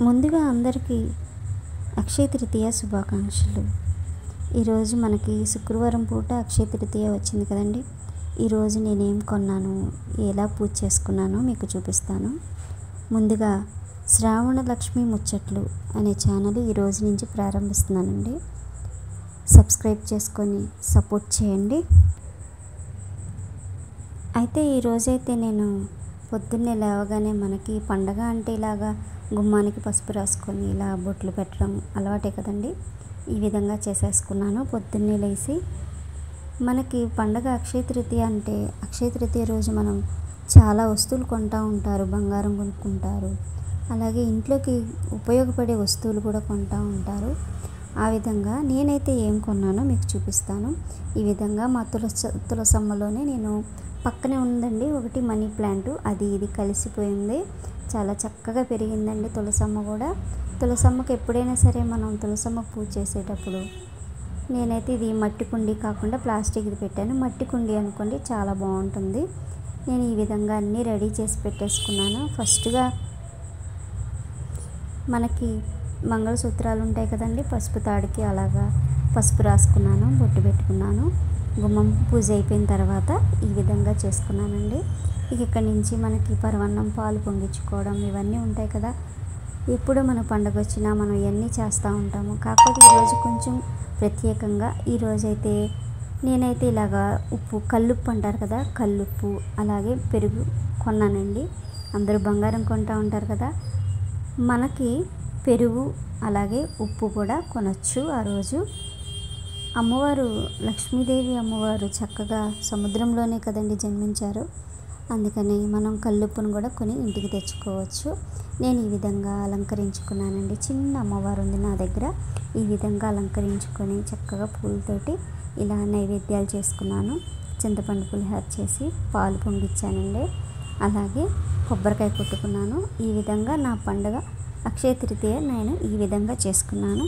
ముందుగా అందరికీ అక్షయ తృతీయ శుభాకాంక్షలు. ఈరోజు మనకి శుక్రవారం పూట అక్షయ తృతీయ వచ్చింది కదండి. ఈరోజు నేనేం కొన్నాను, ఎలా పూజ చేసుకున్నానో మీకు చూపిస్తాను. ముందుగా శ్రావణ లక్ష్మి ముచ్చట్లు అనే ఛానల్ ఈరోజు నుంచి ప్రారంభిస్తున్నానండి. సబ్స్క్రైబ్ చేసుకొని సపోర్ట్ చేయండి. అయితే ఈరోజైతే నేను పొద్దున్నే లేవగానే మనకి పండగ అంటే ఇలాగా గుమ్మానికి పసుపు రాసుకొని ఇలా బొట్లు పెట్టడం అలవాటే కదండి. ఈ విధంగా చేసేసుకున్నాను. పొద్దున్నే లేచి మనకి పండగ అక్షయ తృతీయ అంటే అక్షయ తృతీయ రోజు మనం చాలా వస్తువులు కొంటూ ఉంటారు. బంగారం కొనుక్కుంటారు, అలాగే ఇంట్లోకి ఉపయోగపడే వస్తువులు కూడా కొంటూ ఉంటారు. ఆ విధంగా నేనైతే ఏం కొన్నానో మీకు చూపిస్తాను. ఈ విధంగా మా తులసమ్మలోనే నేను పక్కనే ఉందండి ఒకటి మనీ ప్లాంట్, అది ఇది కలిసిపోయింది. చాలా చక్కగా పెరిగిందండి తులసమ్మ కూడా. తులసమ్మకి ఎప్పుడైనా సరే మనం తులసమ్మ పూజ చేసేటప్పుడు నేనైతే ఇది మట్టి కుండీ కాకుండా ప్లాస్టిక్ది పెట్టాను. మట్టి కుండీ అనుకోండి, చాలా బాగుంటుంది. నేను ఈ విధంగా అన్నీ రెడీ చేసి పెట్టేసుకున్నాను. ఫస్ట్గా మనకి మంగళసూత్రాలు ఉంటాయి కదండి, పసుపు తాడికి అలాగా పసుపు రాసుకున్నాను, బొట్టు పెట్టుకున్నాను. గుమ్మం పూజ అయిపోయిన తర్వాత ఈ విధంగా చేసుకున్నానండి. ఇక్కడి నుంచి మనకి పరవన్నం, పాలు పొంగించుకోవడం ఇవన్నీ ఉంటాయి కదా. ఎప్పుడు మన పండుగ వచ్చినా మనం ఇవన్నీ చేస్తూ ఉంటాము. కాకపోతే ఈరోజు కొంచెం ప్రత్యేకంగా ఈరోజైతే నేనైతే ఇలాగా ఉప్పు, కల్లుప్పు అంటారు కదా, కల్లుప్పు అలాగే పెరుగు కొన్నానండి. అందరూ బంగారం కొంటూ ఉంటారు కదా, మనకి పెరుగు అలాగే ఉప్పు కూడా కొనవచ్చు. ఆ రోజు అమ్మవారు లక్ష్మీదేవి అమ్మవారు చక్కగా సముద్రంలోనే కదండి జన్మించారు. అందుకని మనం కల్లుప్పును కూడా కొని ఇంటికి తెచ్చుకోవచ్చు. నేను ఈ విధంగా అలంకరించుకున్నానండి. చిన్న అమ్మవారు ఉంది నా దగ్గర. ఈ విధంగా అలంకరించుకొని చక్కగా పూలతోటి ఇలా నైవేద్యాలు చేసుకున్నాను. చింతపండు పులిహోర చేసి పాలు పొంగిచ్చానండి. అలాగే కొబ్బరికాయ కొట్టుకున్నాను. ఈ విధంగా నా పండుగ అక్షయ తృతీయ నేను ఈ విధంగా చేసుకున్నాను.